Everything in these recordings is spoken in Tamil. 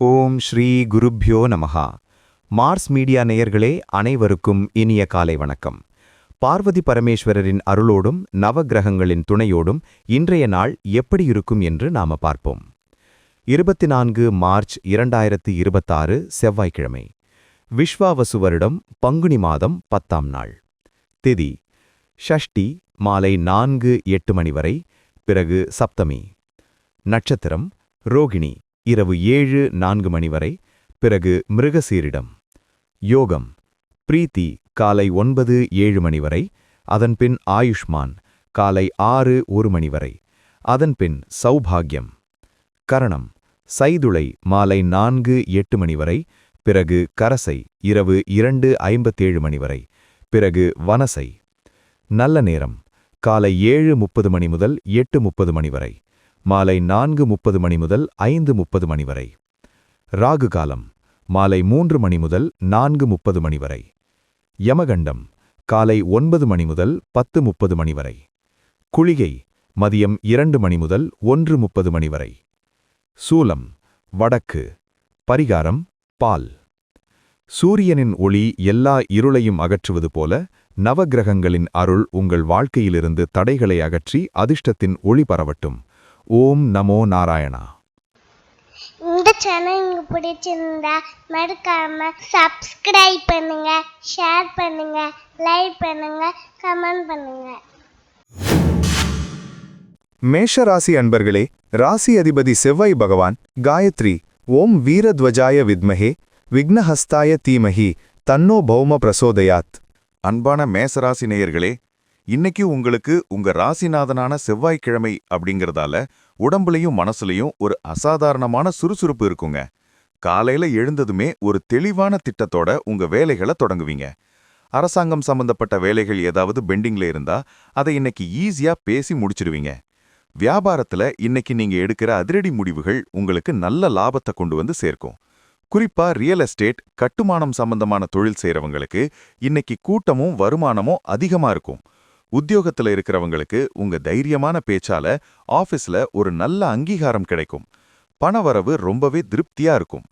ஓம் ஸ்ரீ குருப்யோ நமஹா. மார்ஸ் மீடியா நேயர்களே அனைவருக்கும் இனிய காலை வணக்கம். பார்வதி பரமேஸ்வரரின் அருளோடும் நவக்கிரகங்களின் துணையோடும் இன்றைய நாள் எப்படி இருக்கும் என்று நாம பார்ப்போம். 24 மார்ச் 2026 செவ்வாய்க்கிழமை. விஸ்வாவசு வருடம் பங்குனி மாதம் 10ஆம் நாள். திதி ஷஷ்டி மாலை 4:08 மணி வரை, பிறகு சப்தமி. நட்சத்திரம் ரோகிணி இரவு 7:04 மணி வரை, பிறகு மிருகசீரிடம். யோகம் பிரீத்தி காலை 9:07 மணி வரை, அதன்பின் ஆயுஷ்மான் காலை 6:01 மணி வரை, அதன்பின் சௌபாகியம். கரணம் சைதுளை மாலை 4:08 மணி வரை, பிறகு கரசை இரவு 2:57 மணி வரை, பிறகு வனசை. நல்ல நேரம் காலை 7:30 மணி முதல் 8:30 மணி வரை, மாலை 4:30 மணி முதல் 5:30 மணி வரை. ராகு காலம் மாலை 3 மணி முதல் 4:30 மணி வரை. யமகண்டம் காலை 9 மணி முதல் 10:30 மணி வரை. குளிகை மதியம் 2 மணி முதல் 1:30 மணி வரை. சூலம் வடக்கு. பரிகாரம் பால். சூரியனின் ஒளி எல்லா இருளையும் அகற்றுவது போல நவக்கிரகங்களின் அருள் உங்கள் வாழ்க்கையிலிருந்து தடைகளை அகற்றி அதிர்ஷ்டத்தின் ஒளி பரவட்டும். ஓம் நமோ நாராயணா. இந்த சேனல் உங்களுக்கு பிடிச்சிருந்தா மறக்காம சப்ஸ்கிரைப் பண்ணுங்க, ஷேர் பண்ணுங்க, லைக் பண்ணுங்க, கமெண்ட் பண்ணுங்க. மேஷ ராசி அன்பர்களே, ராசி அதிபதி செவ்வாய் பகவான் காயத்ரி ஓம் வீரத்வஜாய வித்மஹே விக்னஹஸ்தாய தீமஹி தன்னோ பௌம பிரசோதயாத். அன்பான மேசராசி நேயர்களே, இன்னைக்கு உங்களுக்கு உங்க ராசிநாதனான செவ்வாய்க்கிழமை அப்படிங்கறதால உடம்புலையும் மனசுலையும் ஒரு அசாதாரணமான சுறுசுறுப்பு இருக்குங்க. காலையில எழுந்ததுமே ஒரு தெளிவான திட்டத்தோட உங்க வேலைகளை தொடங்குவீங்க. அரசாங்கம் சம்பந்தப்பட்ட வேலைகள் ஏதாவது பெண்டிங்ல இருந்தா அதை இன்னைக்கு ஈஸியா பேசி முடிச்சிடுவீங்க. வியாபாரத்துல இன்னைக்கு நீங்க எடுக்கிற அதிரடி முடிவுகள் உங்களுக்கு நல்ல லாபத்தை கொண்டு வந்து சேர்க்கும். குறிப்பா ரியல் எஸ்டேட், கட்டுமானம் சம்பந்தமான தொழில் செய்யறவங்களுக்கு இன்னைக்கு கூட்டமும் வருமானமும் அதிகமா இருக்கும். உத்தியோகத்துல இருக்கிறவங்களுக்கு உங்க தைரியமான பேச்சால ஆபீஸ்ல ஒரு நல்ல அங்கீகாரம் கிடைக்கும். பணவரவு ரொம்பவே திருப்தியா இருக்கும்.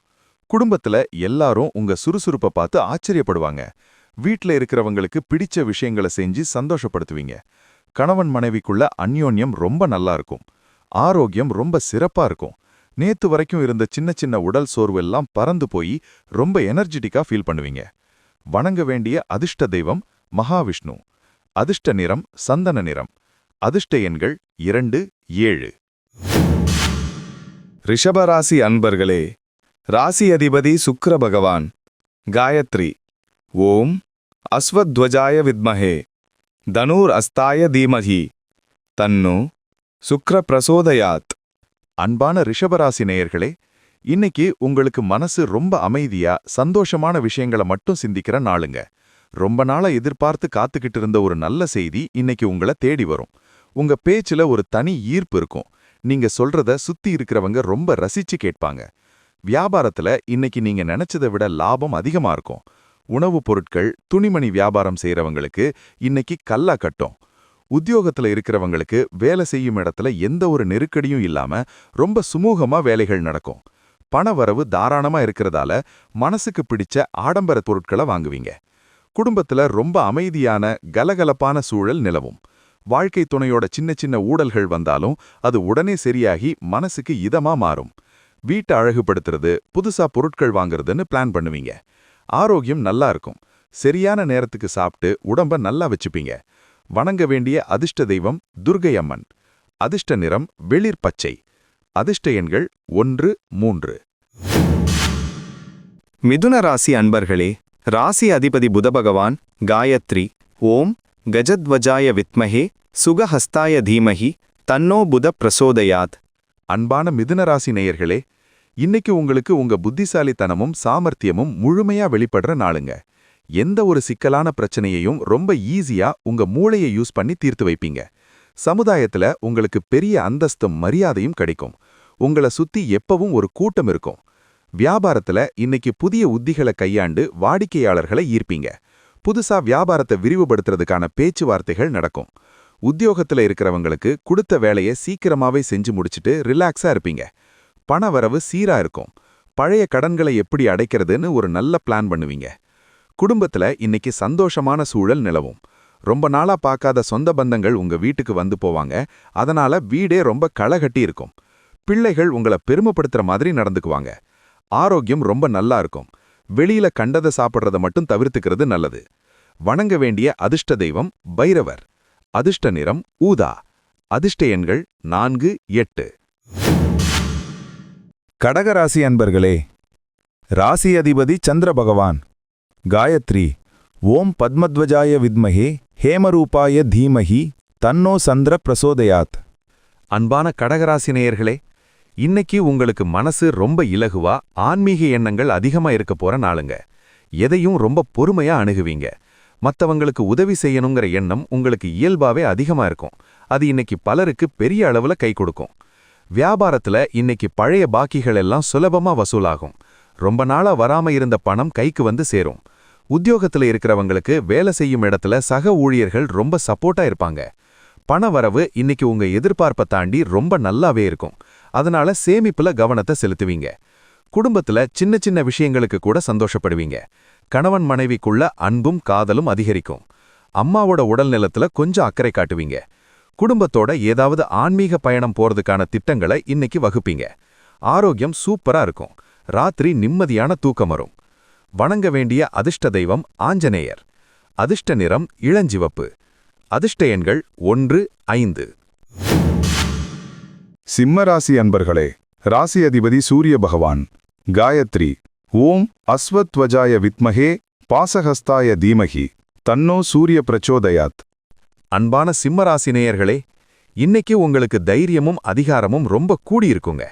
குடும்பத்துல எல்லாரும் உங்க சுறுசுறுப்பை பார்த்து ஆச்சரியப்படுவாங்க. வீட்ல இருக்கிறவங்களுக்கு பிடிச்ச விஷயங்களை செஞ்சு சந்தோஷப்படுத்துவீங்க. கணவன் மனைவிக்குள்ள அந்யோன்யம் ரொம்ப நல்லா இருக்கும். ஆரோக்கியம் ரொம்ப சிறப்பா இருக்கும். நேத்து வரைக்கும் இருந்த சின்ன சின்ன உடல் சோர்வெல்லாம் பறந்து போய் ரொம்ப எனர்ஜெட்டிக்கா ஃபீல் பண்ணுவீங்க. வணங்க வேண்டிய அதிர்ஷ்ட தெய்வம் மகாவிஷ்ணு. அதிர்ஷ்ட நிறம் சந்தன நிறம். அதிர்ஷ்ட எண்கள் 2, 7. ரிஷபராசி அன்பர்களே, ராசி அதிபதி சுக்கிர பகவான் காயத்ரி ஓம் அஸ்வத்வஜாய வித்மஹே தனூர் அஸ்தாய தீமஹி தன்னோ சுக்ர பிரசோதயாத். அன்பான ரிஷபராசி நேயர்களே, இன்னைக்கு உங்களுக்கு மனசு ரொம்ப அமைதியா சந்தோஷமான விஷயங்களை மட்டும் சிந்திக்கிற நாளுங்க. ரொம்ப நாளா எதிர்பார்த்து காத்துக்கிட்டு இருந்த ஒரு நல்ல செய்தி இன்னைக்கு உங்களை தேடி வரும். உங்க பேச்சுல ஒரு தனி ஈர்ப்பு இருக்கும். நீங்க சொல்றத சுத்தி இருக்கிறவங்க ரொம்ப ரசிச்சு கேட்பாங்க. வியாபாரத்துல இன்னைக்கு நீங்க நினைச்சதை விட லாபம் அதிகமா இருக்கும். உணவுப் பொருட்கள், துணிமணி வியாபாரம் செய்யறவங்களுக்கு இன்னைக்கு கல்லா கட்டும். உத்தியோகத்துல இருக்கிறவங்களுக்கு வேலை செய்யும் இடத்துல எந்த ஒரு நெருக்கடியும் இல்லாம ரொம்ப சுமூகமா வேலைகள் நடக்கும். பணவரவு தாராளமா இருக்கிறதால மனசுக்கு பிடிச்ச ஆடம்பர பொருட்களை வாங்குவீங்க. குடும்பத்துல ரொம்ப அமைதியான கலகலப்பான சூழல் நிலவும். வாழ்க்கை துணையோட சின்ன சின்ன ஊடல்கள் வந்தாலும் அது உடனே சரியாகி மனசுக்கு இதமா மாறும். வீட்டை அழகுபடுத்துறது, புதுசா பொருட்கள் வாங்குறதுன்னு பிளான் பண்ணுவீங்க. ஆரோக்கியம் நல்லா இருக்கும். சரியான நேரத்துக்கு சாப்பிட்டு உடம்ப நல்லா வச்சுப்பீங்க. வணங்க வேண்டிய அதிர்ஷ்ட தெய்வம் துர்க்கை அம்மன். அதிர்ஷ்ட நிறம் வெளிர் பச்சை. அதிர்ஷ்ட எண்கள் 1, 3. மிதுன ராசி அன்பர்களே, ராசி அதிபதி புத பகவான் காயத்ரி ஓம் கஜத்வஜாய வித்மஹே சுகஹஸ்தாய தீமஹி தன்னோ புத பிரசோதயாத். அன்பான மிதுனராசி நேயர்களே, இன்னைக்கு உங்களுக்கு உங்க புத்திசாலித்தனமும் சாமர்த்தியமும் முழுமையா வெளிப்படுற நாளுங்க. எந்த ஒரு சிக்கலான பிரச்சனையையும் ரொம்ப ஈஸியா உங்க மூளையை யூஸ் பண்ணி தீர்த்து வைப்பீங்க. சமுதாயத்துல உங்களுக்கு பெரிய அந்தஸ்தும் மரியாதையும் கிடைக்கும். உங்களை சுத்தி எப்பவும் ஒரு கூட்டம் இருக்கும். வியாபாரத்துல இன்னைக்கு புதிய உத்திகளை கையாண்டு வாடிக்கையாளர்களை ஈர்ப்பீங்க. புதுசா வியாபாரத்தை விரிவுபடுத்துறதுக்கான பேச்சுவார்த்தைகள் நடக்கும். உத்தியோகத்துல இருக்கிறவங்களுக்கு கொடுத்த வேலையை சீக்கிரமாவே செஞ்சு முடிச்சுட்டு ரிலாக்ஸா இருப்பீங்க. பணவரவு சீரா இருக்கும். பழைய கடன்களை எப்படி அடைக்கிறதுன்னு ஒரு நல்ல பிளான் பண்ணுவீங்க. குடும்பத்துல இன்னைக்கு சந்தோஷமான சூழல் நிலவும். ரொம்ப நாளா பார்க்காத சொந்த பந்தங்கள் உங்க வீட்டுக்கு வந்து போவாங்க. அதனால வீடே ரொம்ப களகட்டி இருக்கும். பிள்ளைகள் உங்களை பெருமைப்படுத்துற மாதிரி நடந்துக்குவாங்க. ஆரோக்கியம் ரொம்ப நல்லா இருக்கும். வெளியில கண்டதை சாப்பிட்றத மட்டும் தவிர்த்துக்கிறது நல்லது. வணங்க வேண்டிய அதிர்ஷ்ட தெய்வம் பைரவர். அதிர்ஷ்ட நிறம் ஊதா. அதிர்ஷ்ட எண்கள் 4, 8. கடகராசி அன்பர்களே, ராசி அதிபதி சந்திர பகவான். காயத்ரி ஓம் பத்மத்வஜாய வித்மஹே ஹேமரூபாய தீமஹி தன்னோ சந்திர பிரசோதயாத். அன்பான கடகராசி நேயர்களே, இன்னைக்கு உங்களுக்கு மனசு ரொம்ப இலகுவா, ஆன்மீக எண்ணங்கள் அதிகமா இருக்க போற நாளுங்க. எதையும் ரொம்ப பொறுமையா அணுகுவீங்க. மத்தவங்களுக்கு உதவி செய்யணுங்கிற எண்ணம் உங்களுக்கு இயல்பாவே அதிகமா இருக்கும். அது இன்னைக்கு பலருக்கு பெரிய அளவுல கை கொடுக்கும். வியாபாரத்துல இன்னைக்கு பழைய பாக்கிகள் எல்லாம் சுலபமா வசூலாகும். ரொம்ப நாளா வராம இருந்த பணம் கைக்கு வந்து சேரும். உத்தியோகத்துல இருக்கிறவங்களுக்கு வேலை செய்யும் இடத்துல சக ஊழியர்கள் ரொம்ப சப்போர்ட்டா இருப்பாங்க. பண வரவு இன்னைக்கு உங்க எதிர்பார்ப்பை தாண்டி ரொம்ப நல்லாவே இருக்கும். அதனால சேமிப்புல கவனத்தை செலுத்துவீங்க. குடும்பத்துல சின்ன சின்ன விஷயங்களுக்கு கூட சந்தோஷப்படுவீங்க. கணவன் மனைவிக்குள்ள அன்பும் காதலும் அதிகரிக்கும். அம்மாவோட உடல்நலத்துல கொஞ்சம் அக்கறை காட்டுவீங்க. குடும்பத்தோட ஏதாவது ஆன்மீக பயணம் போறதுக்கான திட்டங்களை இன்னைக்கு வகுப்பீங்க. ஆரோக்கியம் சூப்பரா இருக்கும். ராத்திரி நிம்மதியான தூக்கம் வரும். வணங்க வேண்டிய அதிர்ஷ்ட தெய்வம் ஆஞ்சநேயர். அதிர்ஷ்ட நிறம் இளஞ்சிவப்பு. அதிர்ஷ்ட எண்கள் 1, 5. சிம்மராசி அன்பர்களே, ராசி அதிபதி சூரிய பகவான். காயத்ரி ஓம் அஸ்வத்வஜாய வித்மஹே பாசஹஸ்தாய தீமஹி தன்னோ சூரிய பிரச்சோதயாத். அன்பான சிம்மராசி நேயர்களே, இன்னைக்கு உங்களுக்கு தைரியமும் அதிகாரமும் ரொம்ப கூடியிருக்குங்க.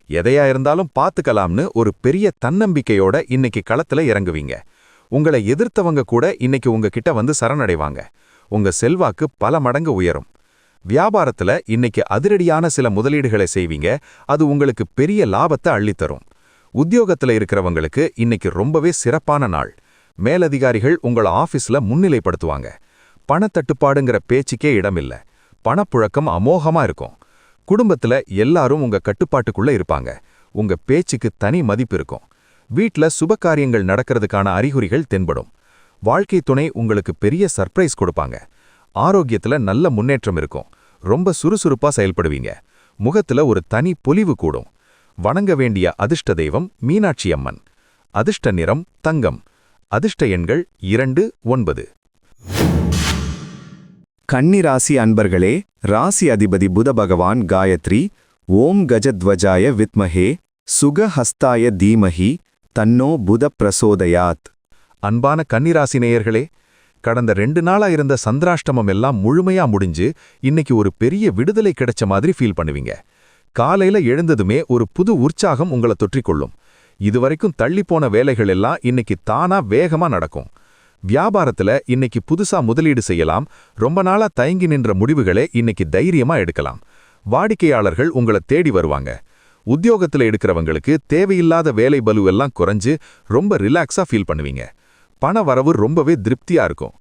எதையா இருந்தாலும் பார்த்துக்கலாம்னு ஒரு பெரிய தன்னம்பிக்கையோட இன்னைக்கு களத்துல இறங்குவீங்க. உங்களை எதிர்த்தவங்க கூட இன்னைக்கு உங்ககிட்ட வந்து சரணடைவாங்க. உங்க செல்வாக்கு பல மடங்கு உயரும். வியாபாரத்துல இன்னைக்கு அதிரடியான சில முதலீடுகளை செய்வீங்க. அது உங்களுக்கு பெரிய லாபத்தை அள்ளித்தரும். உத்தியோகத்துல இருக்கிறவங்களுக்கு இன்னைக்கு ரொம்பவே சிறப்பான நாள். மேலதிகாரிகள் உங்கள ஆபீஸ்ல முன்னிலைப்படுத்துவாங்க. பணத்தட்டுப்பாடுங்கிற பேச்சுக்கே இடமில்ல. பணப்புழக்கம் அமோகமா இருக்கும். குடும்பத்துல எல்லாரும் உங்க கட்டுப்பாட்டுக்குள்ள இருப்பாங்க. உங்க பேச்சுக்கு தனி மதிப்பு இருக்கும். வீட்ல சுபகாரியங்கள் நடக்கிறதுக்கான அறிகுறிகள் தென்படும். வாழ்க்கை துணை உங்களுக்கு பெரிய சர்ப்ரைஸ் கொடுப்பாங்க. ஆரோக்கியத்துல நல்ல முன்னேற்றம் இருக்கும். ரொம்ப சுறுசுறுப்பா செயல்படுவீங்க. முகத்துல ஒரு தனி பொலிவு கூடும். வணங்க வேண்டிய அதிர்ஷ்ட தெய்வம் மீனாட்சி அம்மன். அதிர்ஷ்ட நிறம் தங்கம். அதிர்ஷ்ட எண்கள் 2, 9. கன்னிராசி அன்பர்களே, ராசி அதிபதி புத பகவான். காயத்ரி ஓம் கஜத்வஜாய வித்மஹே சுகஹஸ்தாய தீமஹி தன்னோ புத பிரசோதயாத். அன்பான கன்னிராசி நேயர்களே, கடந்த 2 நாளா இருந்த சந்திராஷ்டமம் எல்லாம் முழுமையா முடிஞ்சு இன்னைக்கு ஒரு பெரிய விடுதலை கிடைச்ச மாதிரி ஃபீல் பண்ணுவீங்க. காலையில எழுந்ததுமே ஒரு புது உற்சாகம் உங்களை தொற்றிக்கொள்ளும். இதுவரைக்கும் தள்ளிப்போன வேலைகள் எல்லாம் இன்னைக்கு தானா வேகமா நடக்கும். வியாபாரத்துல இன்னைக்கு புதுசா முதலீடு செய்யலாம். ரொம்ப நாளா தயங்கி நின்ற முடிவுகளை இன்னைக்கு தைரியமா எடுக்கலாம். வாடிக்கையாளர்கள் உங்களை தேடி வருவாங்க. உத்தியோகத்துல எடுக்கிறவங்களுக்கு தேவையில்லாத வேலை பலு எல்லாம் குறைஞ்சு ரொம்ப ரிலாக்ஸா ஃபீல் பண்ணுவீங்க. பண வரவு ரொம்பவே திருப்தியா இருக்கும்.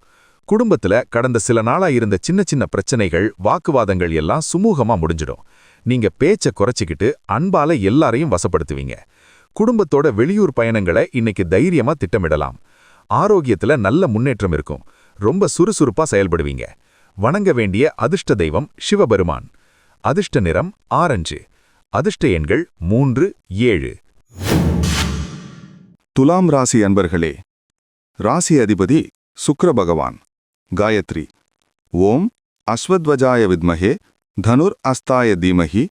குடும்பத்துல கடந்த சில நாளா இருந்த சின்ன சின்ன பிரச்சனைகள், வாக்குவாதங்கள் எல்லாம் சுமூகமா முடிஞ்சிடும். நீங்க பேச்ச குறைச்சிக்கிட்டு அன்பால எல்லாரையும் வசப்படுத்துவீங்க. குடும்பத்தோட வெளியூர் பயணங்களை இன்னைக்கு தைரியமா திட்டமிடலாம். ஆரோக்கியத்துல நல்ல முன்னேற்றம் இருக்கும். ரொம்ப சுறுசுறுப்பா செயல்படுவீங்க. வணங்க வேண்டிய அதிர்ஷ்ட தெய்வம் சிவபெருமான். அதிர்ஷ்ட நிறம் ஆரஞ்சு. அதிர்ஷ்ட எண்கள் 3, 7. துலாம் ராசி அன்பர்களே, ராசி அதிபதி சுக்கிர பகவான். காயத்ரி ஓம் அஸ்வத்வஜாய வித்மஹே தனுர் அஸ்தாய தீமஹி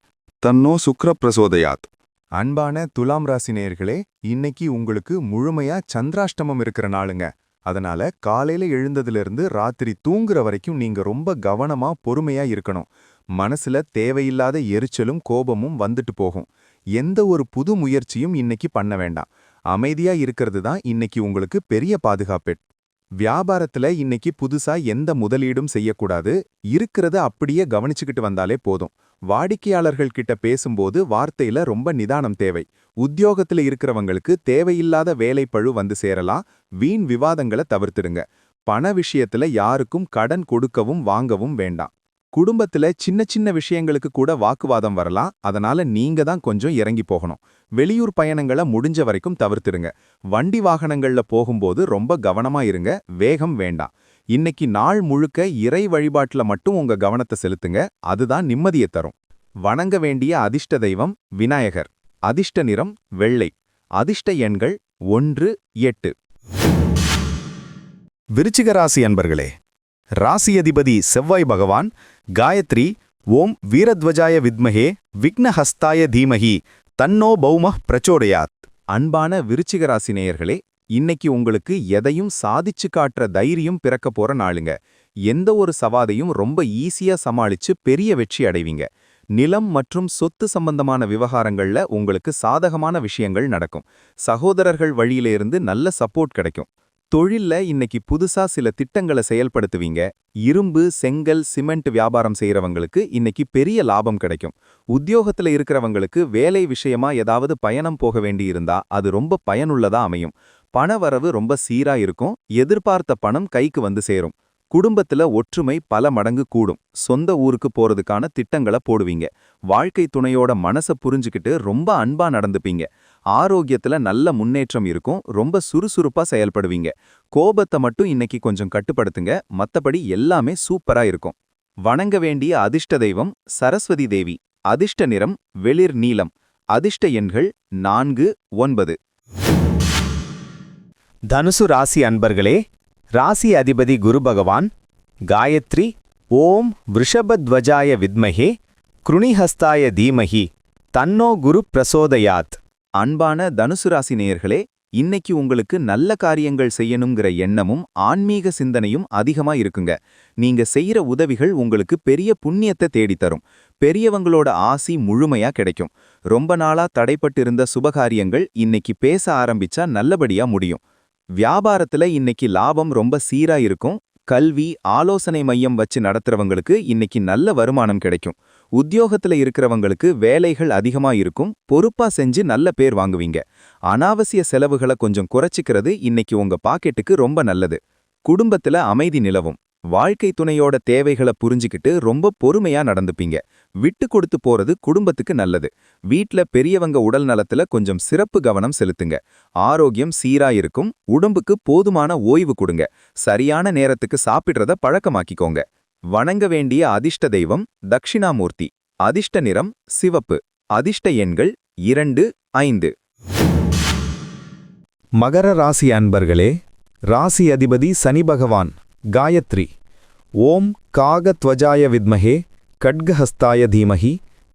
தன்னோ சுக்கிர பிரசோதயாத். அன்பான துலாம் ராசி நேயர்களே, இன்னைக்கு உங்களுக்கு முழுமையா சந்திராஷ்டமம் இருக்கிற நாளுங்க. அதனால காலையில எழுந்ததிலிருந்து ராத்திரி தூங்குற வரைக்கும் நீங்க ரொம்ப கவனமா பொறுமையா இருக்கணும். மனசுல தேவையில்லாத எரிச்சலும் கோபமும் வந்துட்டு போகும். எந்த ஒரு புது முயற்சியும் இன்னைக்கு பண்ண வேண்டாம். அமைதியா இருக்கிறது தான் இன்னைக்கு உங்களுக்கு பெரிய பாதுகாப்பு. வியாபாரத்துல இன்னைக்கு புதுசா எந்த முதலீடும் செய்யக்கூடாது. இருக்கிறத அப்படியே கவனிச்சுக்கிட்டு வந்தாலே போதும். வாடிக்கையாளர்கள் கிட்ட பேசும்போது வார்த்தையில ரொம்ப நிதானம் தேவை. உத்தியோகத்துல இருக்கிறவங்களுக்கு தேவையில்லாத வேலைப்பழு வந்து சேரலாம். வீண் விவாதங்களை தவிர்த்துடுங்க. பண விஷயத்துல யாருக்கும் கடன் கொடுக்கவும் வாங்கவும் வேண்டாம். குடும்பத்துல சின்ன சின்ன விஷயங்களுக்கு கூட வாக்குவாதம் வரலாம், அதனால நீங்க தான் கொஞ்சம் இறங்கி போகணும். வெளியூர் பயணங்களை முடிஞ்ச வரைக்கும் தவிர்த்துருங்க. வண்டி வாகனங்கள்ல போகும்போது ரொம்ப கவனமா இருங்க, வேகம் வேண்டாம். இன்னைக்கு நாள் முழுக்க இறை வழிபாட்டுல மட்டும் உங்க கவனத்தை செலுத்துங்க, அதுதான் நிம்மதியை தரும். வணங்க வேண்டிய அதிர்ஷ்ட தெய்வம் விநாயகர். அதிர்ஷ்ட நிறம் வெள்ளை. அதிர்ஷ்ட எண்கள் 1, 8. விருச்சிக ராசி அன்பர்களே, ராசியதிபதி செவ்வாய் பகவான் காயத்ரி ஓம் வீரத்வஜாய வித்மஹே விக்னஹஸ்தாய தீமஹி தன்னோ பௌமः பிரச்சோடயாத். அன்பான விருச்சிக ராசி நேயர்களே, இன்னைக்கு உங்களுக்கு எதையும் சாதிச்சு காட்டுற தைரியம் பிறக்க போற நாளுங்க. எந்த ஒரு சவாதையும் ரொம்ப ஈஸியா சமாளிச்சு பெரிய வெற்றி அடைவீங்க. நிலம் மற்றும் சொத்து சம்பந்தமான விவகாரங்கள்ல உங்களுக்கு சாதகமான விஷயங்கள் நடக்கும். சகோதரர்கள் வழியிலிருந்து நல்ல சப்போர்ட் கிடைக்கும். தொழில்ல இன்னைக்கு புதுசா சில திட்டங்களை செயல்படுத்துவீங்க. இரும்பு, செங்கல், சிமெண்ட் வியாபாரம் செய்யறவங்களுக்கு இன்னைக்கு பெரிய லாபம் கிடைக்கும். உத்தியோகத்துல இருக்கிறவங்களுக்கு வேலை விஷயமா ஏதாவது பயணம் போக வேண்டியிருந்தா அது ரொம்ப பயனுள்ளதா அமையும். பணவரவு ரொம்ப சீரா இருக்கும். எதிர்பார்த்த பணம் கைக்கு வந்து சேரும். குடும்பத்துல ஒற்றுமை பல மடங்கு கூடும். சொந்த ஊருக்கு போறதுக்கான திட்டங்களை போடுவீங்க. வாழ்க்கை துணையோட மனசை புரிஞ்சுக்கிட்டு ரொம்ப அன்பா நடந்துப்பீங்க. ஆரோக்கியத்துல நல்ல முன்னேற்றம் இருக்கும். ரொம்ப சுறுசுறுப்பா செயல்படுவீங்க. கோபத்தை மட்டும் இன்னைக்கு கொஞ்சம் கட்டுப்படுத்துங்க, மத்தபடி எல்லாமே சூப்பரா இருக்கும். வணங்க வேண்டிய அதிர்ஷ்ட தெய்வம் சரஸ்வதி தேவி. அதிர்ஷ்ட நிறம் வெளிர் நீலம். அதிர்ஷ்ட எண்கள் 4, 9. தனுசு ராசி அன்பர்களே, ராசி அதிபதி குரு பகவான் காயத்ரி ஓம் விருஷபத்வஜாய வித்மஹே க்ருணிஹஸ்தாய தீமஹி தன்னோ குரு பிரசோதயாத். அன்பான தனுசு ராசி நேயர்களே, இன்னைக்கு உங்களுக்கு நல்ல காரியங்கள் செய்யணுங்கிற எண்ணமும் ஆன்மீக சிந்தனையும் அதிகமா இருக்குங்க. நீங்க செய்யற உதவிகள் உங்களுக்கு பெரிய புண்ணியத்தை தேடித்தரும். பெரியவங்களோட ஆசி முழுமையா கிடைக்கும். ரொம்ப நாளா தடைப்பட்டு இருந்த சுபகாரியங்கள் இன்னைக்கு பேச ஆரம்பிச்சா நல்லபடியா முடியும். வியாபாரத்துல இன்னைக்கு லாபம் ரொம்ப சீரா இருக்கும். கல்வி, ஆலோசனை மையம் வச்சு நடத்துறவங்களுக்கு இன்னைக்கு நல்ல வருமானம் கிடைக்கும். உத்தியோகத்துல இருக்கிறவங்களுக்கு வேலைகள் அதிகமா இருக்கும். பொறுப்பா செஞ்சு நல்ல பேர் வாங்குவீங்க. அனாவசிய செலவுகளை கொஞ்சம் குறைச்சிக்கிறது இன்னைக்கு உங்க பாக்கெட்டுக்கு ரொம்ப நல்லது. குடும்பத்துல அமைதி நிலவும். வாழ்க்கை துணையோட தேவைகளை புரிஞ்சுக்கிட்டு ரொம்ப பொறுமையா நடந்துப்பீங்க. விட்டு கொடுத்து போறது குடும்பத்துக்கு நல்லது. வீட்ல பெரியவங்க உடல் நலத்துல கொஞ்சம் சிறப்பு கவனம் செலுத்துங்க. ஆரோக்கியம் சீரா இருக்கும். உடம்புக்கு போதுமான ஓய்வு கொடுங்க. சரியான நேரத்துக்கு சாப்பிடுறத பழக்கமாக்கிக்கோங்க. வணங்க வேண்டிய அதிர்ஷ்ட தெய்வம் தக்ஷிணாமூர்த்தி. அதிர்ஷ்ட நிறம் சிவப்பு. அதிர்ஷ்ட எண்கள் 2, 5. மகர ராசி அன்பர்களே, ராசி அதிபதி சனி பகவான் காயத்ரி ஓம் காகத்வஜாய வித்மஹே கட்கஹஸ்தாய தீமஹி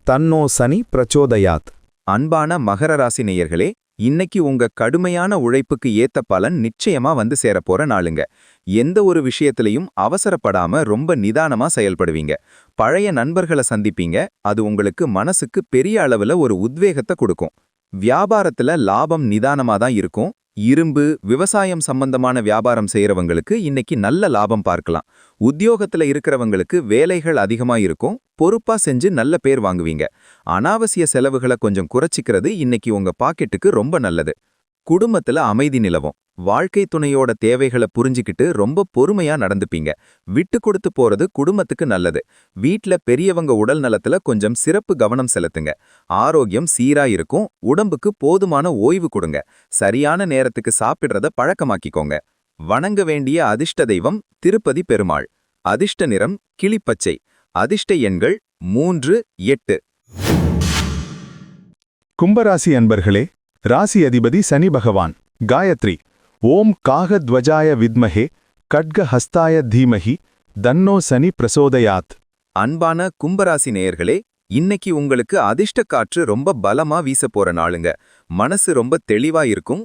தன்னோ சனி பிரச்சோதயாத். அன்பான மகர ராசி நேயர்களே, இன்னைக்கு உங்க கடுமையான உழைப்புக்கு ஏத்த பலன் நிச்சயமா வந்து சேரப்போற நாளுங்க. எந்த ஒரு விஷயத்திலையும் அவசரப்படாம ரொம்ப நிதானமா செயல்படுவீங்க. பழைய நண்பர்களை சந்திப்பீங்க. அது உங்களுக்கு மனசுக்கு பெரிய அளவுல ஒரு உத்வேகத்தை கொடுக்கும். வியாபாரத்துல லாபம் நிதானமா தான் இருக்கும். இரும்பு, விவசாயம் சம்பந்தமான வியாபாரம் செய்யறவங்களுக்கு இன்னைக்கு நல்ல லாபம் பார்க்கலாம். உத்தியோகத்துல இருக்கிறவங்களுக்கு வேலைகள் அதிகமா இருக்கும். பொறுப்பா செஞ்சு நல்ல பேர் வாங்குவீங்க. அனாவசிய செலவுகளை கொஞ்சம் குறைச்சிக்கிறது இன்னைக்கு உங்க பாக்கெட்டுக்கு ரொம்ப நல்லது. குடும்பத்துல அமைதி நிலவும். வாழ்க்கை துணையோட தேவைகளை புரிஞ்சுக்கிட்டு ரொம்ப பொறுமையா நடந்துப்பீங்க. விட்டு கொடுத்து போறது குடும்பத்துக்கு நல்லது. வீட்ல பெரியவங்க உடல் நலத்துல கொஞ்சம் சிறப்பு கவனம் செலுத்துங்க. ஆரோக்கியம் சீரா இருக்கும். உடம்புக்கு போதுமான ஓய்வு கொடுங்க. சரியான நேரத்துக்கு சாப்பிடுறத பழக்கமாக்கிக்கோங்க. வணங்க வேண்டிய அதிர்ஷ்ட தெய்வம் திருப்பதி பெருமாள். அதிர்ஷ்ட நிறம் கிளிப்பச்சை. அதிர்ஷ்ட எண்கள் 3, 8. கும்பராசி அன்பர்களே, ராசி அதிபதி சனி பகவான் காயத்ரி ஓம் காகத்வஜாய வித்மஹே கட்கஹஸ்தாய தீமஹி தன்னோ சனி பிரசோதயாத். அன்பான கும்பராசி நேயர்களே, இன்னைக்கு உங்களுக்கு அதிர்ஷ்ட காற்று ரொம்ப பலமா வீச போற நாளுங்க. மனசு ரொம்ப தெளிவா இருக்கும்.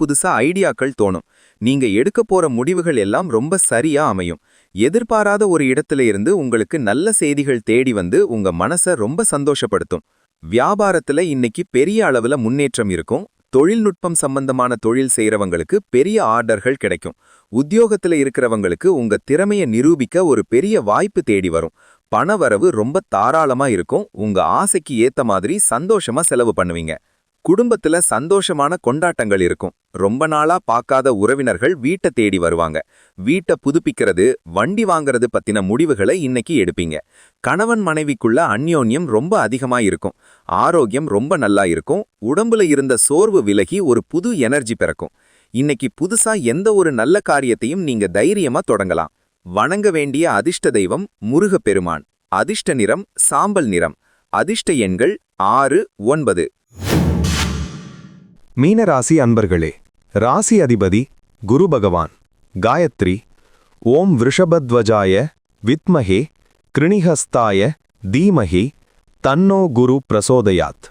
புதுசா ஐடியாக்கள் தோணும். நீங்க எடுக்க போற முடிவுகள் எல்லாம் ரொம்ப சரியா அமையும். எதிர்பாராத ஒரு இடத்துல இருந்து உங்களுக்கு நல்ல செய்திகள் தேடி வந்து உங்க மனசை ரொம்ப சந்தோஷப்படுத்தும். வியாபாரத்துல இன்னைக்கு பெரிய அளவுல முன்னேற்றம் இருக்கும். தொழில்நுட்பம் சம்பந்தமான தொழில் செய்யறவங்களுக்கு பெரிய ஆர்டர்கள் கிடைக்கும். உத்தியோகத்துல இருக்கிறவங்களுக்கு உங்க திறமையை நிரூபிக்க ஒரு பெரிய வாய்ப்பு தேடி வரும். பணவரவு ரொம்ப தாராளமா இருக்கும். உங்க ஆசைக்கு ஏத்த மாதிரி சந்தோஷமா செலவு பண்ணுவீங்க. குடும்பத்துல சந்தோஷமான கொண்டாட்டங்கள் இருக்கும். ரொம்ப நாளா பார்க்காத உறவினர்கள் வீட்டை தேடி வருவாங்க. வீட்டை புதுப்பிக்கிறது, வண்டி வாங்குறது பத்தின முடிவுகளை இன்னைக்கு எடுப்பீங்க. கணவன் மனைவிக்குள்ள அந்யோன்யம் ரொம்ப அதிகமா இருக்கும். ஆரோக்கியம் ரொம்ப நல்லா இருக்கும். உடம்புல இருந்த சோர்வு விலகி ஒரு புது எனர்ஜி பிறக்கும். இன்னைக்கு புதுசா எந்த ஒரு நல்ல காரியத்தையும் நீங்க தைரியமா தொடங்கலாம். வணங்க வேண்டிய அதிர்ஷ்ட தெய்வம் முருகப்பெருமான். அதிர்ஷ்ட நிறம் சாம்பல் நிறம். அதிர்ஷ்ட எண்கள் 6, 9. மீனராசி அன்பர்களே, ராசி அதிபதி குரு பகவான். காயத்ரி ஓம் விருஷபத்வஜாய வித்மஹே கிருணிஹஸ்தாய தீமஹி தன்னோ குரு பிரசோதயாத்.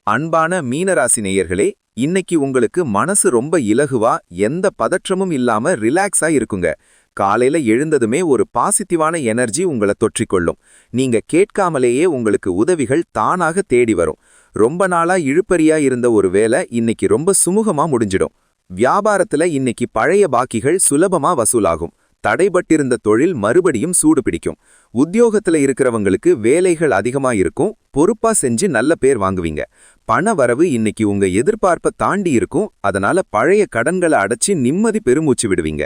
அன்பான மீனராசி நேயர்களே, இன்னைக்கு உங்களுக்கு மனசு ரொம்ப இலகுவா, எந்த பதற்றமும் இல்லாம ரிலாக்ஸா இருக்குங்க. காலையில எழுந்ததுமே ஒரு பாசிட்டிவான எனர்ஜி உங்களை தொற்றிக்கொள்ளும். நீங்க கேட்காமலேயே உங்களுக்கு உதவிகள் தானாக தேடி வரும். ரொம்ப நாளா இழுபறியா இருந்த ஒரு வேலை இன்னைக்கு ரொம்ப சுமூகமா முடிஞ்சிடும். வியாபாரத்துல இன்னைக்கு பழைய பாக்கிகள் சுலபமா வசூலாகும். தடைபட்டிருந்த தொழில் மறுபடியும் சூடு பிடிக்கும். உத்தியோகத்துல இருக்கிறவங்களுக்கு வேலைகள் அதிகமா இருக்கும். பொறுப்பா செஞ்சு நல்ல பேர் வாங்குவீங்க. பண வரவு இன்னைக்கு உங்க எதிர்பார்ப்பை தாண்டி இருக்கும். அதனால பழைய கடன்களை அடைச்சு நிம்மதி பெருமூச்சு விடுவீங்க.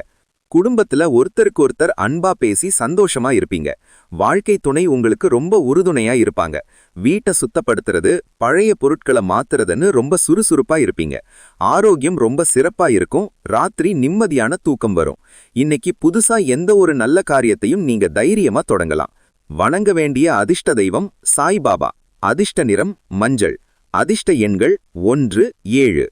குடும்பத்துல ஒருத்தருக்கு ஒருத்தர் அன்பா பேசி சந்தோஷமா இருப்பீங்க. வாழ்க்கை துணை உங்களுக்கு ரொம்ப உறுதுணையா இருப்பாங்க. வீட்டை சுத்தப்படுத்துறது, பழைய பொருட்களை மாத்துறதுன்னு ரொம்ப சுறுசுறுப்பா இருப்பீங்க. ஆரோக்கியம் ரொம்ப சிறப்பா இருக்கும். ராத்திரி நிம்மதியான தூக்கம் வரும். இன்னைக்கு புதுசா எந்த ஒரு நல்ல காரியத்தையும் நீங்க தைரியமா தொடங்கலாம். வணங்க வேண்டிய அதிர்ஷ்ட தெய்வம் சாய்பாபா. அதிர்ஷ்ட நிறம் மஞ்சள். அதிர்ஷ்ட எண்கள் 1, 7.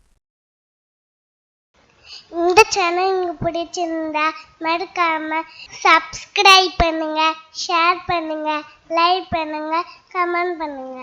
இந்த சேனல் உங்களுக்கு பிடிச்சிருந்தா மறக்காம சப்ஸ்கிரைப் பண்ணுங்க, ஷேர் பண்ணுங்க, லைக் பண்ணுங்க, கமெண்ட் பண்ணுங்க.